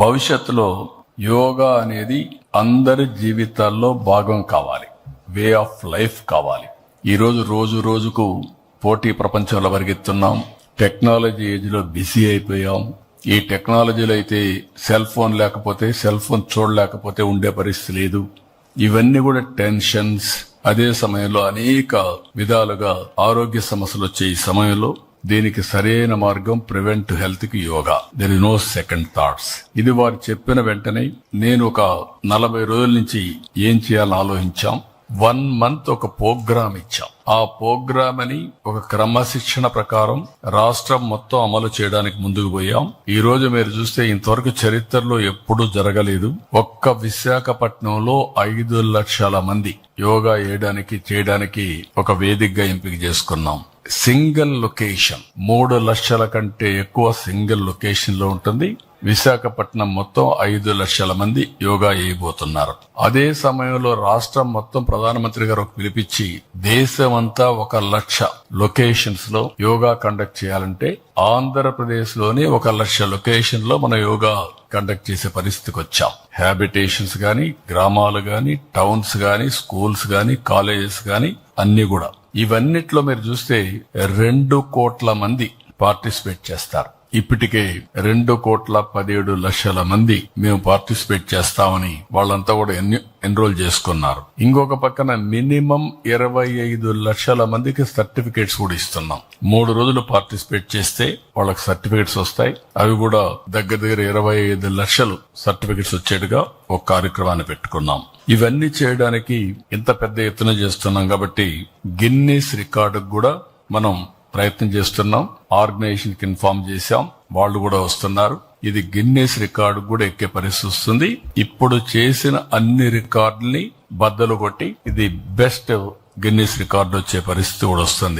భవిష్యత్తులో యోగా అనేది అందరి జీవితాల్లో భాగం కావాలి, వే ఆఫ్ లైఫ్ కావాలి. ఈరోజు రోజుకు పోటీ ప్రపంచంలో పరిగెత్తున్నాం. టెక్నాలజీ ఏజ్ లో బిజీ అయిపోయాం. ఈ టెక్నాలజీలో అయితే సెల్ ఫోన్ లేకపోతే, సెల్ ఫోన్ చూడలేకపోతే ఉండే పరిస్థితి లేదు. ఇవన్నీ కూడా టెన్షన్స్. అదే సమయంలో అనేక విధాలుగా ఆరోగ్య సమస్యలు వచ్చే ఈ సమయంలో దీనికి సరైన మార్గం ప్రివెంట్ హెల్త్ కి yoga. There is no second thoughts. ఇది వారు చెప్పిన వెంటనే నేను ఒక 40 రోజుల నుంచి ఏం చేయాలని ఆలోచించాం. 1 month ఒక ప్రోగ్రామ్ ఇచ్చాం. ఆ ప్రోగ్రామ్ అని ఒక క్రమశిక్షణ ప్రకారం రాష్ట్రం మొత్తం అమలు చేయడానికి ముందుకు పోయాం. ఈ రోజు మీరు చూస్తే ఇంతవరకు చరిత్రలో ఎప్పుడూ జరగలేదు. ఒక్క విశాఖపట్నంలో 5 లక్షల మంది యోగా చేయడానికి ఒక వేదికగా ఎంపిక చేసుకున్నాం. సింగిల్ లొకేషన్ 3 లక్షల కంటే ఎక్కువ సింగిల్ లొకేషన్ లో ఉంటుంది. విశాఖపట్నం మొత్తం 5 లక్షల మంది యోగా చేయబోతున్నారు. అదే సమయంలో రాష్ట్రం మొత్తం ప్రధానమంత్రి గారు పిలిపించి దేశమంతా 1 లక్ష లొకేషన్స్ లో యోగా కండక్ట్ చేయాలంటే ఆంధ్రప్రదేశ్ లోని 1 లక్ష లొకేషన్ లో మన యోగా కండక్ట్ చేసే పరిస్థితికి వచ్చాం. హ్యాబిటేషన్స్ గాని, గ్రామాలు గాని, టౌన్స్ గాని, స్కూల్స్ గాని, కాలేజెస్ గాని అన్ని కూడా. ఇవన్నిట్లో మీరు చూస్తే 2 కోట్ల మంది పార్టిసిపేట్ చేస్తారు. ఇప్పటికే 2,17,00,000 మంది మేము పార్టిసిపేట్ చేస్తామని వాళ్ళంతా కూడా ఎన్రోల్ చేసుకున్నారు. ఇంకొక పక్కన మినిమం 25 లక్షల మందికి సర్టిఫికేట్స్ కూడా ఇస్తున్నాం. 3 రోజులు పార్టిసిపేట్ చేస్తే వాళ్ళకి సర్టిఫికేట్స్ వస్తాయి. అవి కూడా దగ్గర 25 లక్షలు సర్టిఫికేట్స్ వచ్చేట్టుగా ఒక కార్యక్రమాన్ని పెట్టుకున్నాం. ఇవన్నీ చేయడానికి ఇంత పెద్ద ఎత్తున చేస్తున్నాం కాబట్టి గిన్నీస్ రికార్డు కూడా మనం ప్రయత్నం చేస్తున్నాం. ఆర్గనైజేషన్ కి ఇన్ఫార్మ్ చేశాం, వాళ్ళు కూడా వస్తున్నారు. ఇది గిన్నీస్ రికార్డు కూడా ఎక్కే పరిస్థితి వస్తుంది. ఇప్పుడు చేసిన అన్ని రికార్డుల్ని బద్దలు కొట్టి ఇది బెస్ట్ గిన్నీస్ రికార్డు వచ్చే పరిస్థితి కూడా వస్తుంది.